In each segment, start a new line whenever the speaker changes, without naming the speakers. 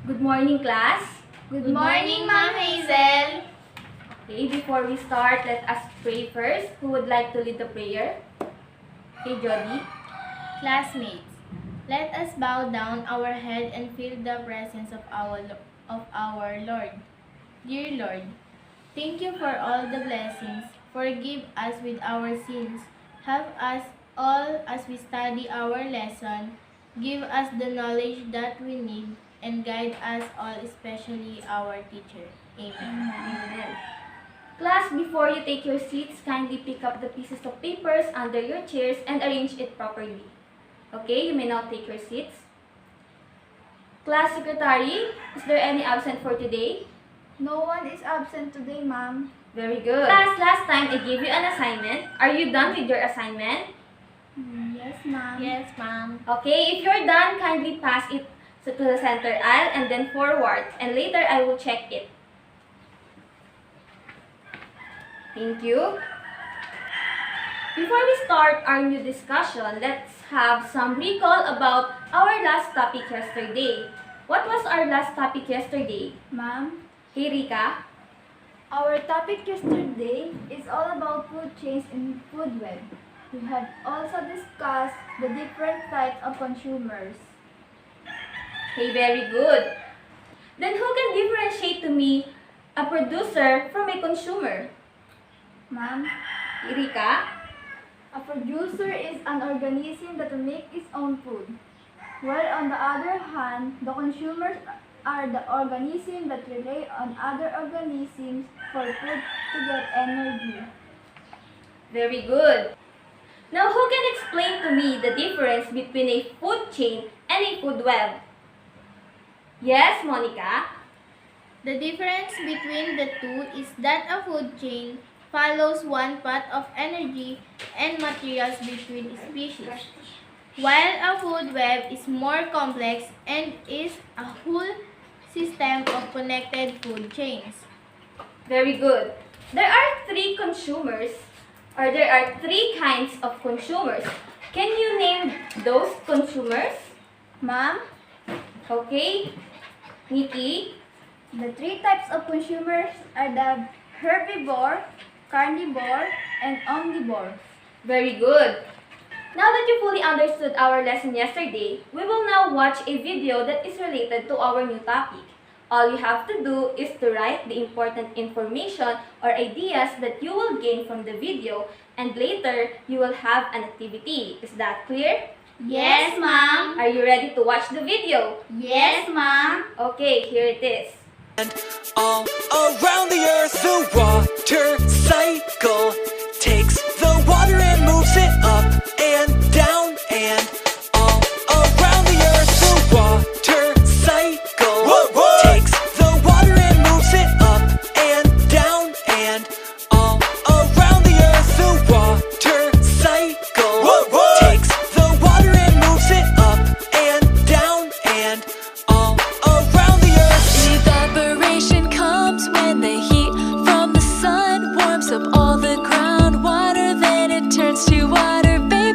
Good morning, class.
Good morning, Ma'am Hazel.
Okay, before we start, let us pray first. Who would like to lead the prayer? Okay, Jody.
Classmates, let us bow down our head and feel the presence of our Lord. Dear Lord, thank you for all the blessings. Forgive us with our sins. Help us all as we study our lesson. Give us the knowledge that we need and guide us all, especially our teacher. Amen.
Amen. Class, before you take your seats, kindly pick up the pieces of papers under your chairs and arrange it properly. Okay, you may now take your seats. Class Secretary, is there any absent for today?
No one is absent today, ma'am.
Very good. Class, last time I gave you an assignment. Are you done with your assignment?
Yes, ma'am.
Yes, Ma'am.
Okay, if you're done, kindly pass it to the center aisle and then forward. And later, I will check it. Thank you. Before we start our new discussion, let's have some recall about our last topic yesterday. What was our last topic yesterday?
Ma'am,
Hey, Rika.
our topic yesterday is all about food chains and food web. We have also discussed the different types of consumers.
Hey, very good. Then who can differentiate to me a producer from a consumer?
Ma'am,
Rika?
a producer is an organism that makes its own food, while on the other hand, the consumers are the organisms that rely on other organisms for food to get energy.
Very good. Now, who can explain to me the difference between a food chain and a food web? Yes, Monica?
The difference between the two is that a food chain follows one path of energy and materials between species, while a food web is more complex and is a whole system of connected food chains.
Very good. There are three kinds of consumers. Can you name those consumers?
Ma'am,
Okay. Nikki?
the three types of consumers are the herbivore, carnivore, and omnivore.
Very good. Now that you fully understood our lesson yesterday, we will now watch a video that is related to our new topic. All you have to do is to write the important information or ideas that you will gain from the video, and later you will have an activity. Is that clear?
Yes, Ma'am.
Are you ready to watch the video?
Yes, Ma'am.
Okay, here it is.
And all around the earth, the water cycle takes the water and moves it up and down. And all around the earth, the water cycle takes the water and moves it up and down. And all around the earth, the water cycle takes the water and moves it up and down. And all around the earth. Evaporation comes when the heat from the sun warms up all the groundwater, then it turns to water vapor.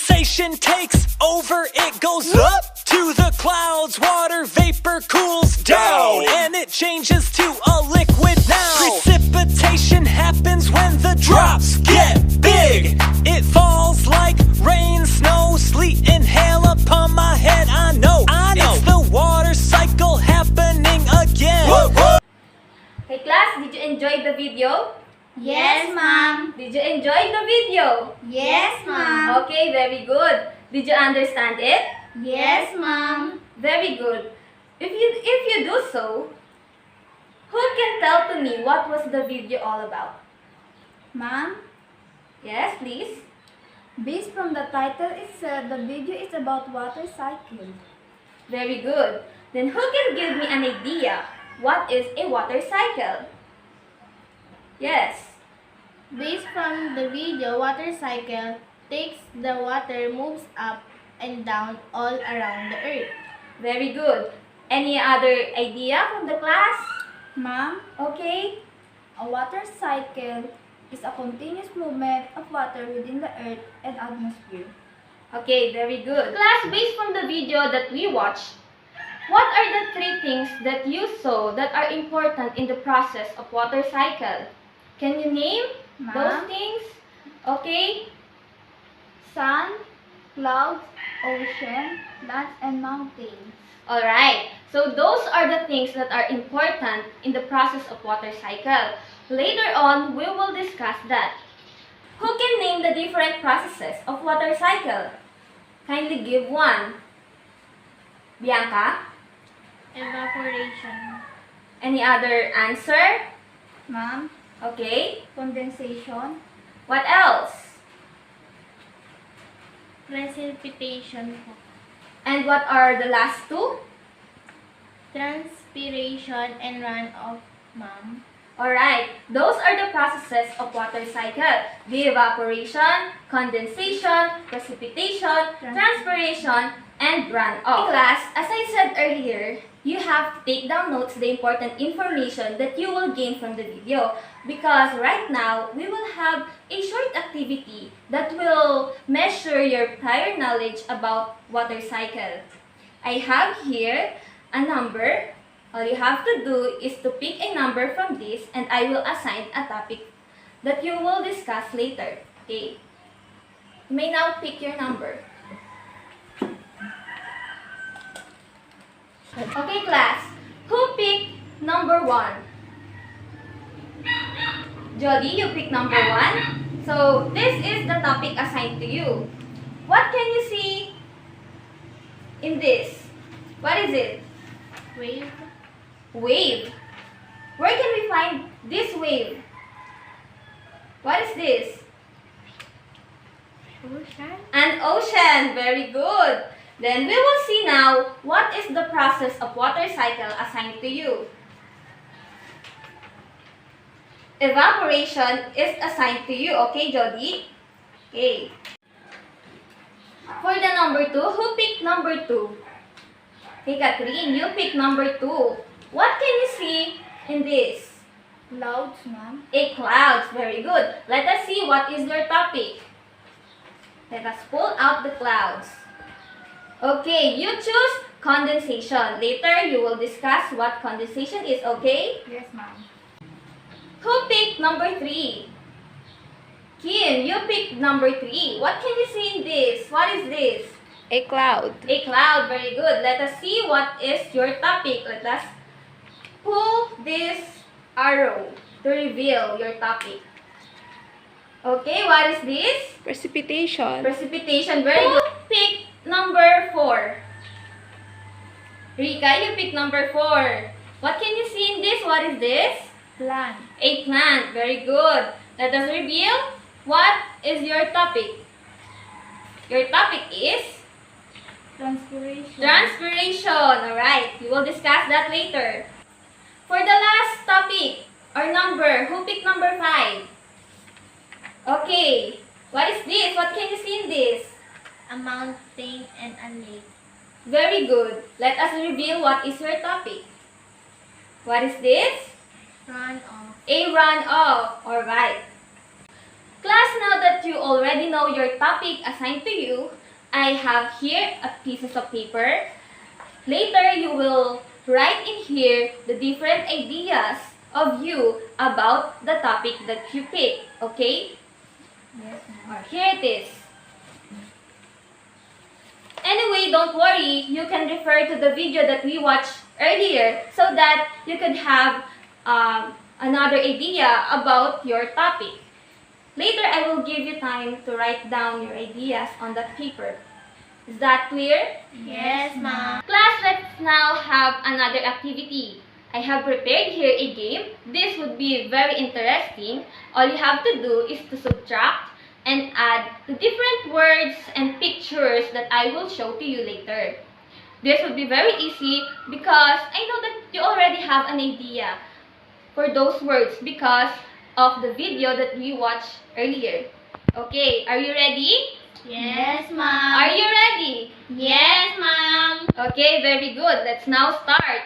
Precipitation takes over, it goes up to the clouds. Water vapor cools down, and it changes to a liquid now. Precipitation happens when the drops get big. It falls like rain, snow, sleet, and hail upon my head. I know. It's the water cycle happening again.
Okay, class, did you enjoy the video?
Yes, ma'am.
Did you enjoy the video?
Yes, ma'am.
Okay, very good. Did you understand it?
Yes, ma'am.
Very good. If you do so, who can tell to me what was the video all about?
Ma'am,
Yes, please.
based from the title itself, the video is about water cycle.
Very good. Then who can give me an idea? What is a water cycle? Yes.
Based from the video, water cycle takes the water moves up and down all around the earth.
Very good. Any other idea from the class?
Ma'am,
Okay.
a water cycle is a continuous movement of water within the earth and atmosphere.
Okay, very good. Class, based from the video that we watched, what are the 3 things that you saw that are important in the process of water cycle? Can you name those
Ma'am?
things? Okay.
Sun, clouds, ocean, lands, and mountains.
Alright, so those are the things that are important in the process of water cycle. Later on, we will discuss that. Who can name the different processes of water cycle? Kindly give one. Bianca?
Evaporation,
Any other answer?
Ma'am,
Okay.
condensation,
What else?
precipitation po,
And what are the last 2?
transpiration, and runoff, ma'am.
Alright, those are the processes of water cycle. The evaporation, condensation, precipitation, transpiration, and runoff. In class, as I said earlier, you have to take down notes the important information that you will gain from the video. Because right now, we will have a short activity that will measure your prior knowledge about water cycle. I have here a number. All you have to do is to pick a number from this and I will assign a topic that you will discuss later. Okay. You may now pick your number. Okay, class. Who picked number 1? Jody, you pick number 1. So, this is the topic assigned to you. What can you see in this? What is it?
Wave,
Wave. Where can we find this wave? What is this?
ocean,
An ocean. Very good. Then we will see now what is the process of water cycle assigned to you. Evaporation is assigned to you. Okay, Jody? Okay. For the number 2, who picked number 2? Okay, Catherine, you pick number 2. What can you see in this?
clouds, ma'am.
A clouds. Very good. Let us see what is your topic. Let us pull out the clouds. Okay, you choose condensation. Later, you will discuss what condensation is, okay?
Yes, ma'am.
Who picked number 3? Kim, you picked number 3. What can you see in this? What is this?
a cloud,
A cloud. Very good. Let us see what is your topic. Let us pull this arrow to reveal your topic. Okay, what is this?
precipitation,
Precipitation. Very good. Pick number 4. Rika, you pick number 4. What can you see in this? What is this?
Plant,
A plant. Very good. Let us reveal what is your topic. Your topic is
transpiration,
transpiration. Alright, we will discuss that later. For the last topic or number, who picked number 5? Okay, what is this? What can you see in this?
a mountain, and a lake.
Very good. Let us reveal what is your topic. What is this?
Runoff,
A runoff. Alright. Class, now that you already know your topic assigned to you, I have here a pieces of paper. Later, you will write in here the different ideas of you about the topic that you pick. Okay?
Yes, ma'am.
Here it is. Anyway, don't worry. You can refer to the video that we watched earlier so that you could have another idea about your topic. Later, I will give you time to write down your ideas on that paper. Is that clear?
Yes, ma'am.
Class, let's now have another activity. I have prepared here a game. This would be very interesting. All you have to do is to subtract and add the different words and pictures that I will show to you later. This would be very easy because I know that you already have an idea for those words because of the video that we watched earlier. Okay, are you ready?
Yes, ma'am.
Are you ready?
Yes, ma'am.
Okay, very good. Let's now start.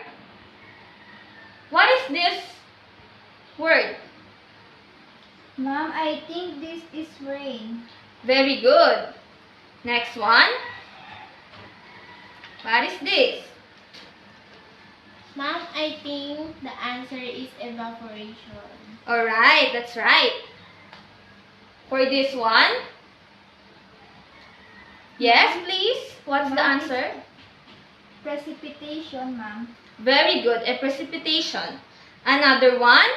What is this word?
Ma'am, I think this is rain.
Very good. Next one. What is this?
Ma'am, I think the answer is evaporation.
Alright, that's right. For this one. Yes, please. What's the
Ma'am,
answer?
Precipitation, ma'am.
Very good. A precipitation. Another one.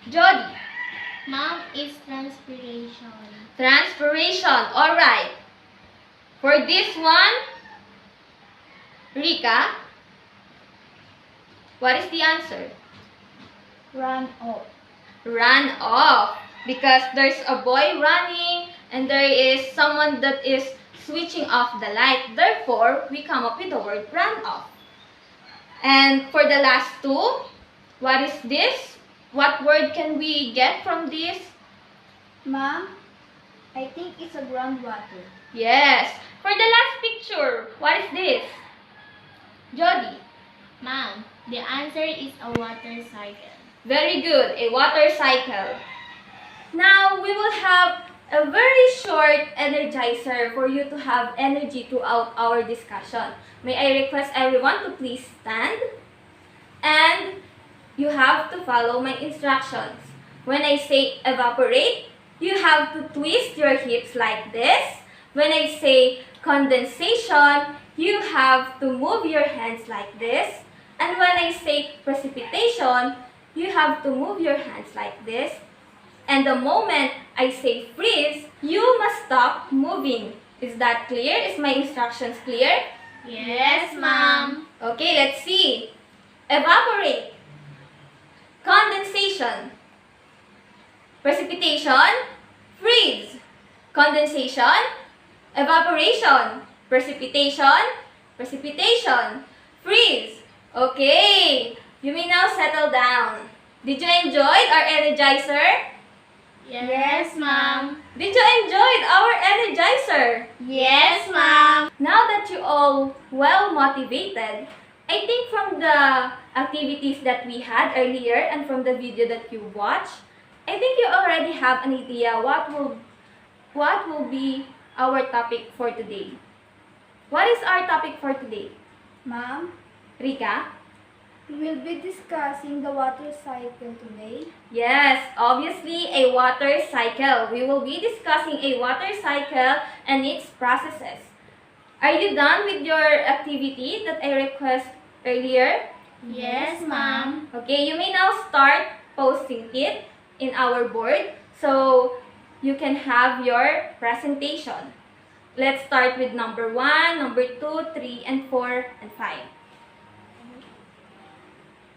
Jody.
Ma'am, is transpiration.
Transpiration. Alright. For this one. Rika. What is the answer?
Run off.
Run off. Because there's a boy running and there is someone that is switching off the light. Therefore, we come up with the word run off. And for the last two, what is this? What word can we get from this?
Ma'am, I think it's a groundwater.
Yes. For the last picture, what is this? Jody.
Ma'am, the answer is a water cycle.
Very good. A water cycle. Now, we will have a very short energizer for you to have energy throughout our discussion. May I request everyone to please stand? And you have to follow my instructions. When I say evaporate, you have to twist your hips like this. When I say condensation, you have to move your hands like this. And when I say precipitation, you have to move your hands like this. And the moment I say freeze, you must stop moving. Is that clear? Is my instructions clear?
Yes, ma'am.
Okay, let's see. Evaporate. Condensation. Precipitation. Freeze. Condensation. Evaporation. Precipitation. Precipitation. Freeze. Okay. You may now settle down. Did you enjoy our energizer?
Yes, ma'am.
Did you enjoy our energizer?
Yes, ma'am.
Now that you all well motivated, I think from the activities that we had earlier and from the video that you watched, I think you already have an idea what will be our topic for today. What is our topic for today?
Ma'am,
Rika?
we will be discussing the water cycle today.
Yes, obviously a water cycle. We will be discussing a water cycle and its processes. Are you done with your activity that I request earlier?
Yes, ma'am.
Okay, you may now start posting it in our board so you can have your presentation. Let's start with number 1, number 2, 3, and 4, and 5.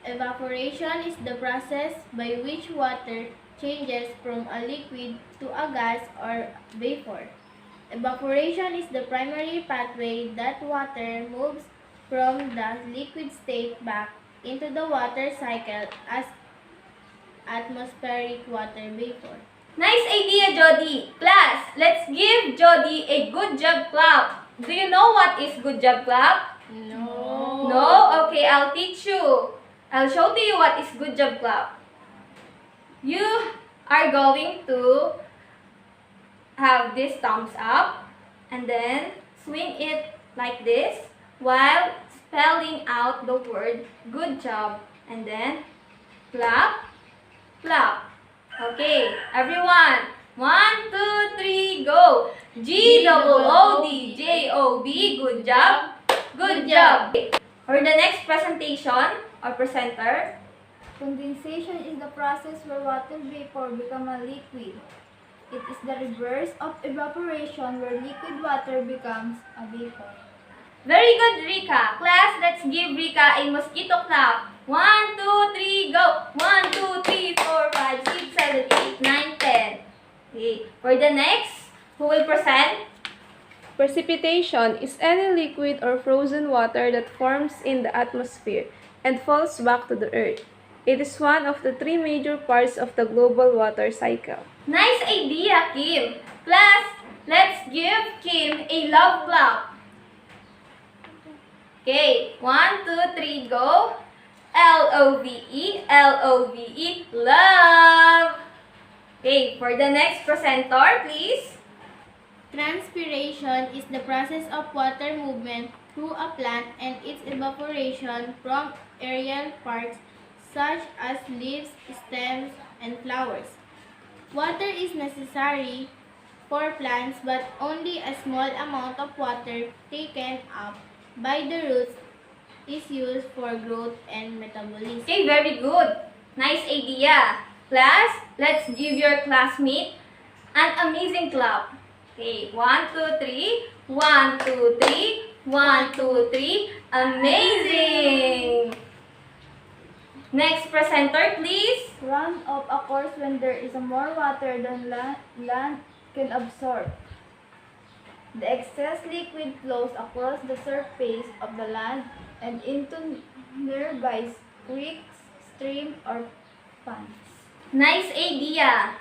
Evaporation is the process by which water changes from a liquid to a gas or vapor. Evaporation is the primary pathway that water moves from the liquid state back into the water cycle as atmospheric water vapor.
Nice idea, Jody. Class, let's give Jody a good job clap. Do you know what is good job clap?
No.
No? Okay, I'll teach you. I'll show to you what is good job clap. You are going to have this thumbs up and then swing it like this while spelling out the word good job and then clap, clap. Okay, everyone. 1, 2, 3, go! G-O-O-D-J-O-B, good job, good job. For the next presentation or presenter,
Condensation is the process where water vapor becomes a liquid. It is the reverse of evaporation where liquid water becomes a vapor.
very good, Rika. Class, let's give Rika a mosquito clap. 1, 2, 3, go! 1, 2, 3, 4, 5, 6, 7, 8, 9, 10. Okay, for the next, who will present?
Precipitation is any liquid or frozen water that forms in the atmosphere and falls back to the earth. It is one of the three major parts of the global water cycle.
Nice idea, Kim. Class, let's give Kim a love clap. Okay, 1, 2, 3, go. L-O-V-E, L-O-V-E, love. Okay, for the next presenter, please.
Transpiration is the process of water movement through a plant and its evaporation from aerial parts such as leaves, stems, and flowers. Water is necessary for plants, but only a small amount of water taken up by the roots is used for growth and metabolism.
Okay, very good. Nice idea. Class, let's give your classmate an amazing clap. Okay, 1, 2, 3. 1, 2, 3. 1, 2, 3. Amazing! Next presenter, please.
Runoff occurs when there is more water than land can absorb. The excess liquid flows across the surface of the land and into nearby creeks, streams, or ponds.
Nice idea.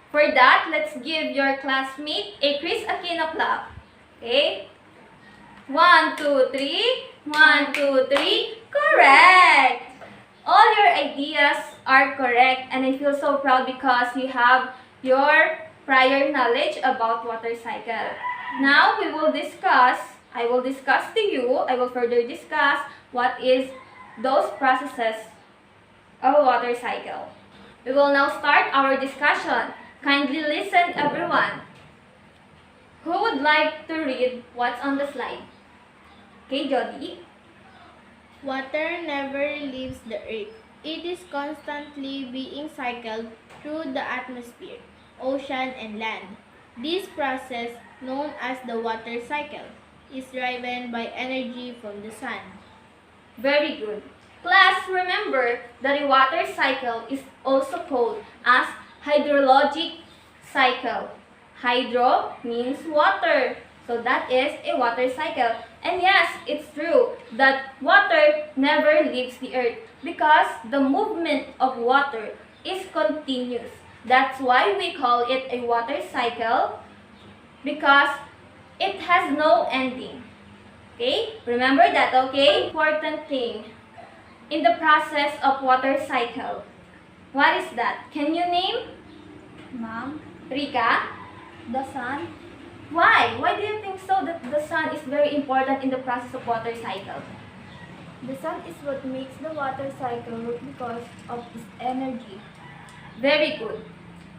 For that, let's give your classmate a Chris Aquino clap. Okay? 1, 2, 3. 1, 2, 3. Correct! All your ideas are correct and I feel so proud because you have your prior knowledge about water cycle. Now we will discuss, I will further discuss what is those processes of a water cycle. We will now start our discussion. Kindly listen, everyone. Who would like to read what's on the slide? Okay, Jody.
Water never leaves the earth. It is constantly being cycled through the atmosphere, ocean, and land. This process, known as the water cycle, is driven by energy from the sun.
Very good. Class, remember that a water cycle is also called as hydrologic cycle. Hydro means water. So that is a water cycle. And yes, it's true that water never leaves the earth because the movement of water is continuous. That's why we call it a water cycle because it has no ending. Okay? Remember that, okay? Important thing in the process of water cycle. What is that? Can you name?
Ma'am,
Rika?
the sun.
Why? Why do you think so that the sun is very important in the process of water cycle?
The sun is what makes the water cycle work because of its energy.
Very good.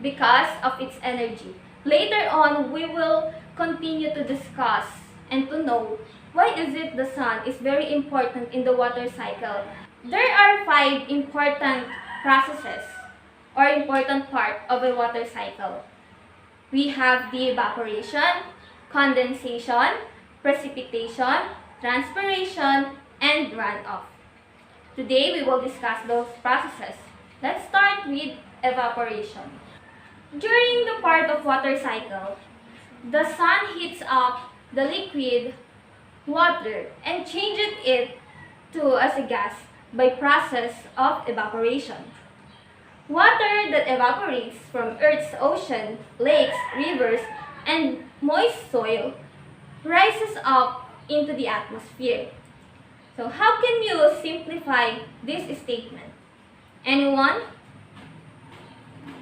Because of its energy. Later on, we will continue to discuss and to know why is it the sun is very important in the water cycle. There are 5 important processes or important part of a water cycle. We have the evaporation, condensation, precipitation, transpiration, and runoff. Today, we will discuss those processes. Let's start with evaporation. During the part of water cycle, the sun heats up the liquid water and changes it to as a gas by process of evaporation. Water that evaporates from Earth's ocean, lakes, rivers, and moist soil rises up into the atmosphere. So how can you simplify this statement? Anyone?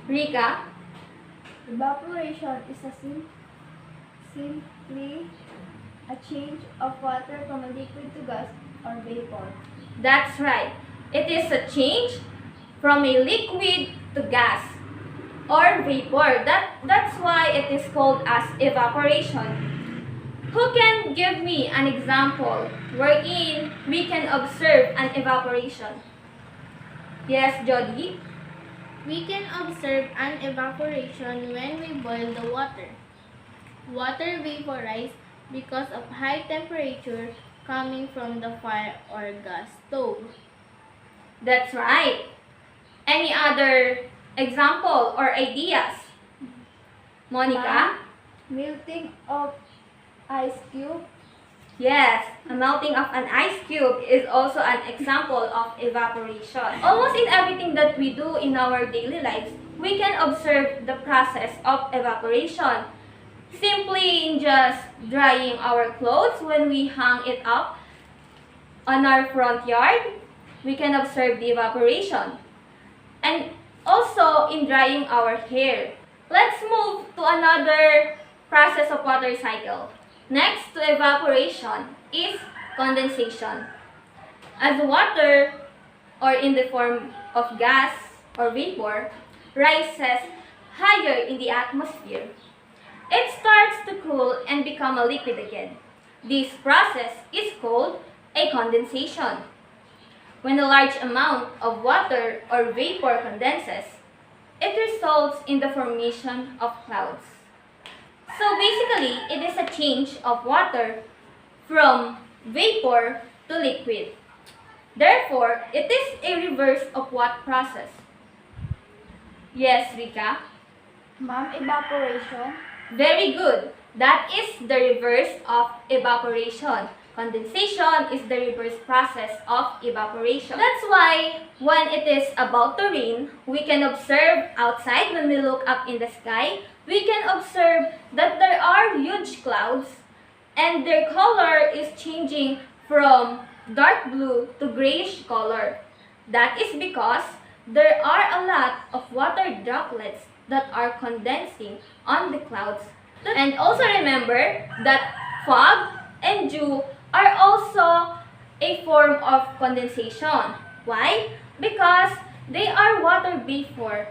Rika?
Evaporation is simply a change of water from a liquid to gas or vapor.
That's right. It is a change from a liquid to gas or vapor. That's why it is called as evaporation. Who can give me an example wherein we can observe an evaporation? Yes, Jody?
We can observe an evaporation when we boil the water. Water vaporizes because of high temperature coming from the fire or gas stove.
That's right. Any other example or ideas? Monica?
Melting of ice cube.
Yes, a melting of an ice cube is also an example of evaporation. Almost in everything that we do in our daily lives, we can observe the process of evaporation. Simply in just drying our clothes when we hang it up on our front yard, we can observe the evaporation. And also in drying our hair. Let's move to another process of water cycle. Next to evaporation is condensation. As water, or in the form of gas or vapor, rises higher in the atmosphere, it starts to cool and become a liquid again. This process is called a condensation. When a large amount of water or vapor condenses, it results in the formation of clouds. So basically, it is a change of water from vapor to liquid. Therefore, it is a reverse of what process? Yes, Rika?
Ma'am, evaporation.
Very good. That is the reverse of evaporation. Condensation is the reverse process of evaporation. That's why when it is about to rain, we can observe outside when we look up in the sky, we can observe that there are huge clouds and their color is changing from dark blue to grayish color. That is because there are a lot of water droplets that are condensing on the clouds. And also remember that fog and dew are also a form of condensation. Why? Because they are water vapor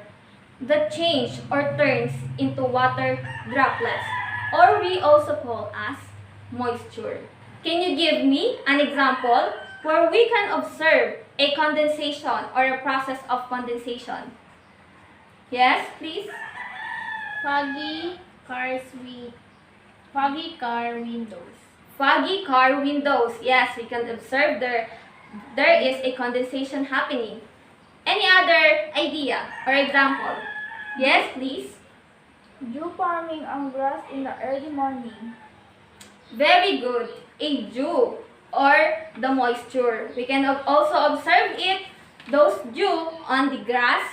that change or turns into water droplets, or we also call as moisture. Can you give me an example where we can observe a condensation or a process of condensation? Yes, please?
Foggy car windows.
Foggy car windows. Yes, we can observe there is a condensation happening. Any other idea or example? Yes, please.
Dew forming on grass in the early morning.
Very good. A dew or the moisture. We can also observe it, those dew on the grass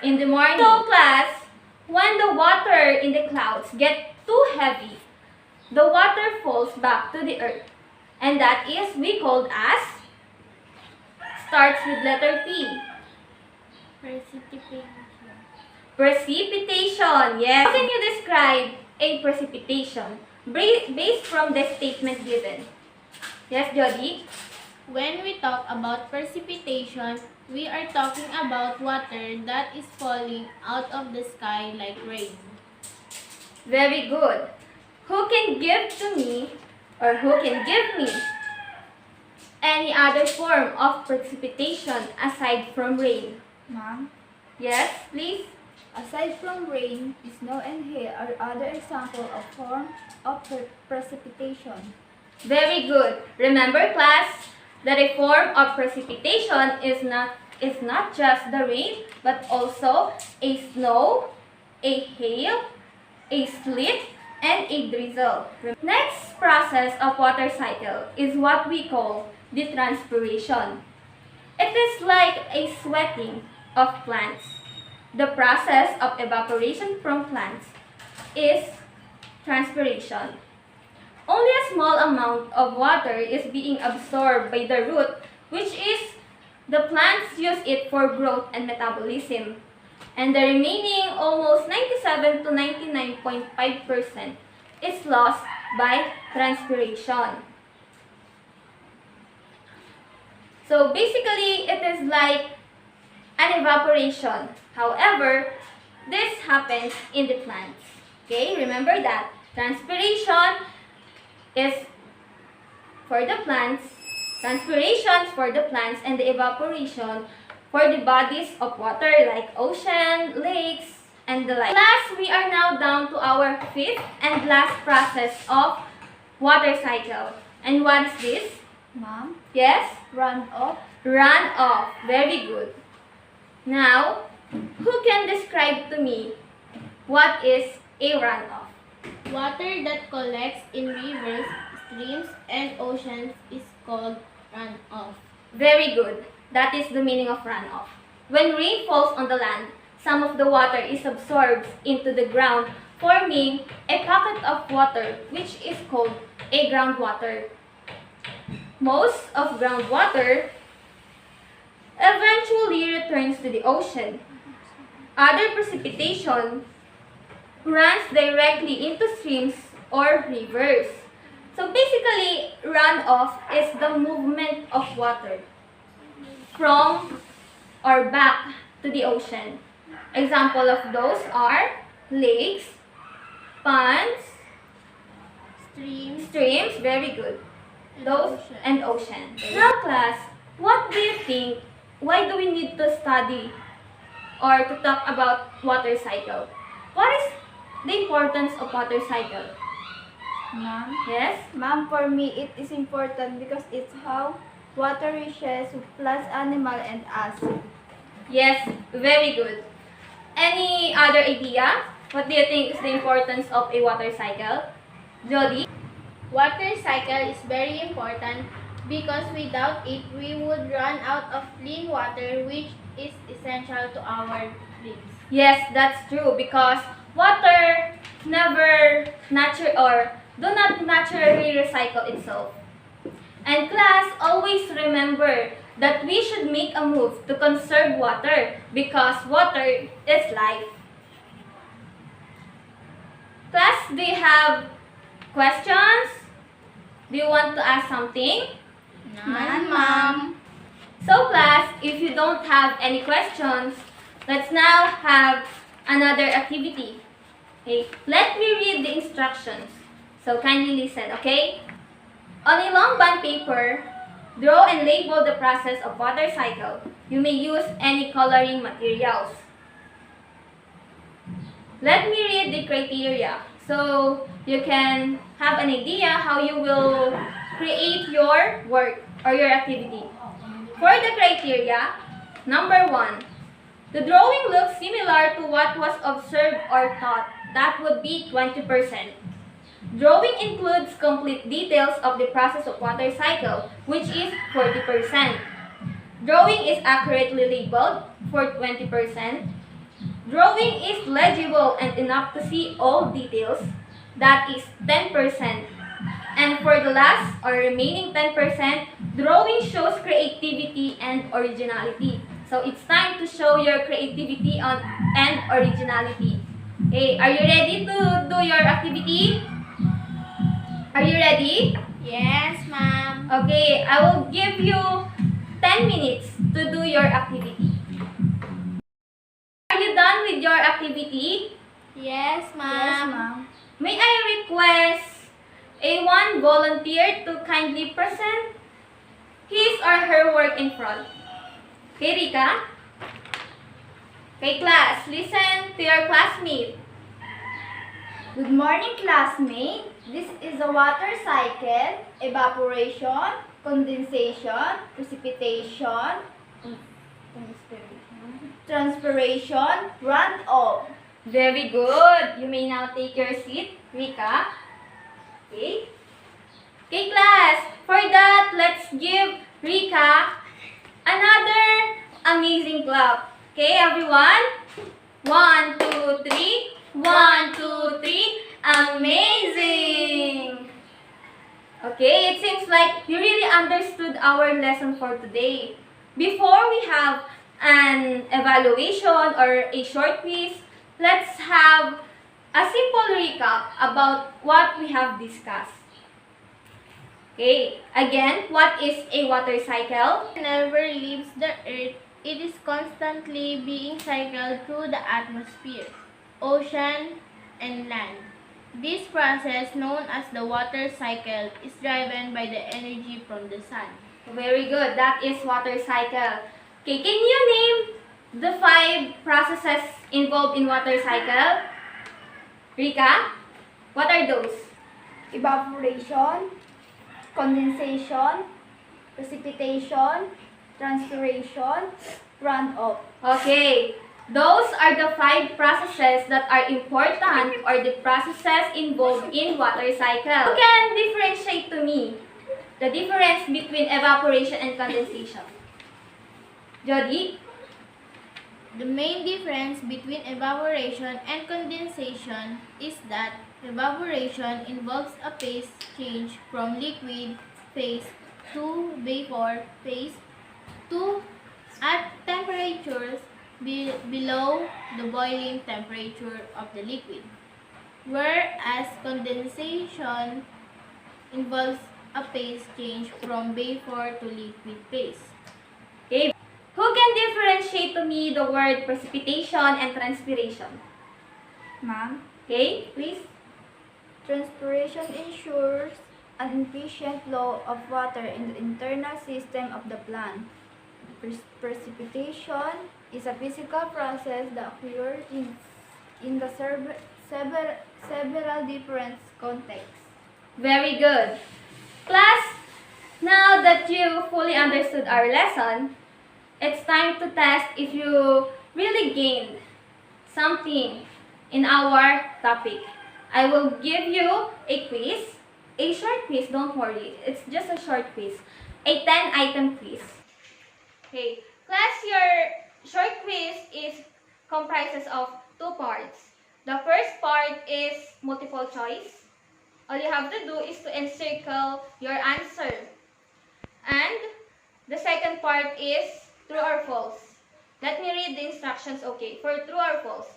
in the morning. So class, when the water in the clouds get too heavy, the water falls back to the earth. And that is we called as, starts with letter P.
Precipitation.
Precipitation. Yes. How can you describe a precipitation based from the statement given? Yes, Jody?
When we talk about precipitation, we are talking about water that is falling out of the sky like rain.
Very good. Who can give to me or who can give me any other form of precipitation aside from rain?
Ma'am,
Yes, please?
aside from rain, snow and hail are other example of form of precipitation.
Very good. Remember, class, that a form of precipitation is not just the rain, but also a snow, a hail, a sleet, and a drizzle. Next process of water cycle is what we call the transpiration. It is like a sweating of plants. The process of evaporation from plants is transpiration. Only a small amount of water is being absorbed by the root, which is the plants use it for growth and metabolism. And the remaining almost 97 to 99.5% is lost by transpiration. So basically, it is like an evaporation. However, this happens in the plants. Okay, remember that. Transpiration is for the plants, transpirations for the plants, and the evaporation for the bodies of water like ocean, lakes, and the like. Last, we are now down to our fifth and last process of water cycle. And what is this?
Ma'am,
Yes?
runoff.
Runoff. Very good. Now, who can describe to me what is a runoff?
Water that collects in rivers, streams, and oceans is called runoff.
Very good. That is the meaning of runoff. When rain falls on the land, some of the water is absorbed into the ground, forming a pocket of water, which is called a groundwater. Most of groundwater eventually returns to the ocean. Other precipitation runs directly into streams or rivers. So basically, runoff is the movement of water from or back to the ocean. Example of those are lakes, ponds, streams, very good. Those and ocean. Now class, what do you think? Why do we need to study or to talk about water cycle? What is the importance of water cycle?
Ma'am,
Yes?
ma'am, for me it is important because it's how water reaches plants, animal, and us.
Yes, very good. Any other idea? What do you think is the importance of a water cycle? Jody?
Water cycle is very important because without it, we would run out of clean water, which is essential to our lives.
Yes, that's true because water never do not naturally recycle itself. And class, always remember that we should make a move to conserve water because water is life. Class, do you have questions? Do you want to ask something?
None, ma'am.
So class, if you don't have any questions, let's now have another activity. Okay, let me read the instructions. So kindly listen, okay? On a long bond paper, draw and label the process of water cycle. You may use any coloring materials. Let me read the criteria so you can have an idea how you will create your work or your activity. For the criteria, number 1, the drawing looks similar to what was observed or taught. That would be 20%. Drawing includes complete details of the process of water cycle, which is 40%. Drawing is accurately labeled for 20%. Drawing is legible and enough to see all details. That is 10%. And for the last or remaining 10%, drawing shows creativity and originality. So it's time to show your creativity and originality. Okay, are you ready to do your activity? Are you ready?
Yes, ma'am.
Okay, I will give you 10 minutes to do your activity. Are you done with your activity?
Yes,
Yes,
ma'am.
ma'am.
May I request a one volunteer to kindly present his or her work in front? Okay, Rika? Okay, class, listen to your classmate.
Good morning, classmate. This is a water cycle: evaporation, condensation, precipitation, transpiration, runoff.
Very good. You may now take your seat, Rika. Okay. Okay, class. For that, let's give Rika another amazing clap. Okay, everyone? 1, 2, 3. 1, 2, 3. Amazing! Okay, it seems like you really understood our lesson for today. Before we have an evaluation or a short quiz, let's have a simple recap about what we have discussed. Okay, again, what is a water cycle?
Never leaves the earth. It is constantly being cycled through the atmosphere, ocean, and land. This process, known as the water cycle, is driven by the energy from the sun.
Very good, that is water cycle. Okay, can you name the 5 processes involved in water cycle? Rika, what are those?
Evaporation, condensation, precipitation, transpiration, runoff.
Okay, those are the 5 processes that are important or the processes involved in water cycle. Who can differentiate to me the difference between evaporation and condensation? Jody?
The main difference between evaporation and condensation is that evaporation involves a phase change from liquid phase to vapor phase to at temperatures below the boiling temperature of the liquid, whereas condensation involves a phase change from vapor to liquid phase.
Okay. Who can differentiate to me the word precipitation and transpiration?
Ma'am,
Okay, please.
transpiration ensures an efficient flow of water in the internal system of the plant. Precipitation is a physical process that occurs in the several different contexts.
Very good. Class, now that you fully understood our lesson, it's time to test if you really gained something in our topic. I will give you a quiz, a short quiz, don't worry. It's just a short quiz, a 10-item quiz. Okay, class, your short quiz comprises of 2 parts. The first part is multiple choice. All you have to do is to encircle your answer. And the second part is true or false. Let me read the instructions, okay? For true or false,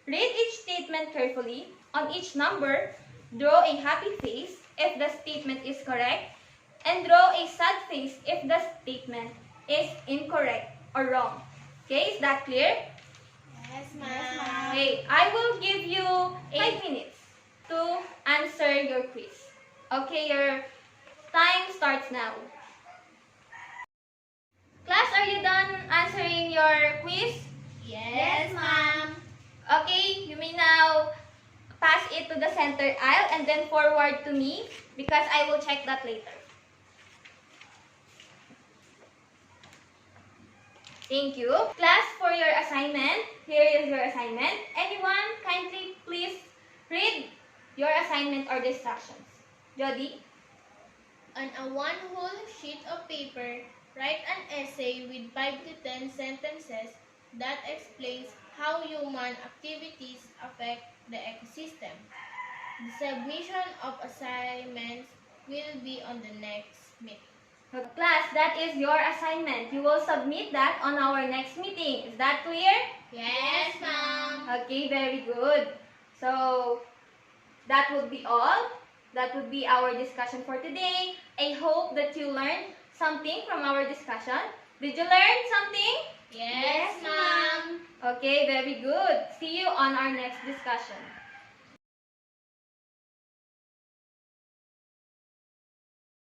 read each statement carefully. On each number, draw a happy face if the statement is correct, and draw a sad face if the statement is incorrect or wrong. Okay, is that clear?
Yes, ma'am.
Okay, I will give you 5 minutes to answer your quiz. Okay, your time starts now. Class, are you done answering your quiz?
Yes, ma'am.
Okay, you may now pass it to the center aisle and then forward to me because I will check that later. Thank you. Class, for your assignment, here is your assignment. Anyone, kindly please read your assignment or instructions. Jody?
On a 1 whole sheet of paper, write an essay with 5 to 10 sentences that explains how human activities affect the ecosystem. The submission of assignments will be on the next meeting.
Class, that is your assignment. You will submit that on our next meeting. Is that clear?
Yes, ma'am.
Okay, very good. So, that would be all. That would be our discussion for today. I hope that you learned something from our discussion. Did you learn something?
Yes, ma'am.
Okay, very good. See you on our next discussion.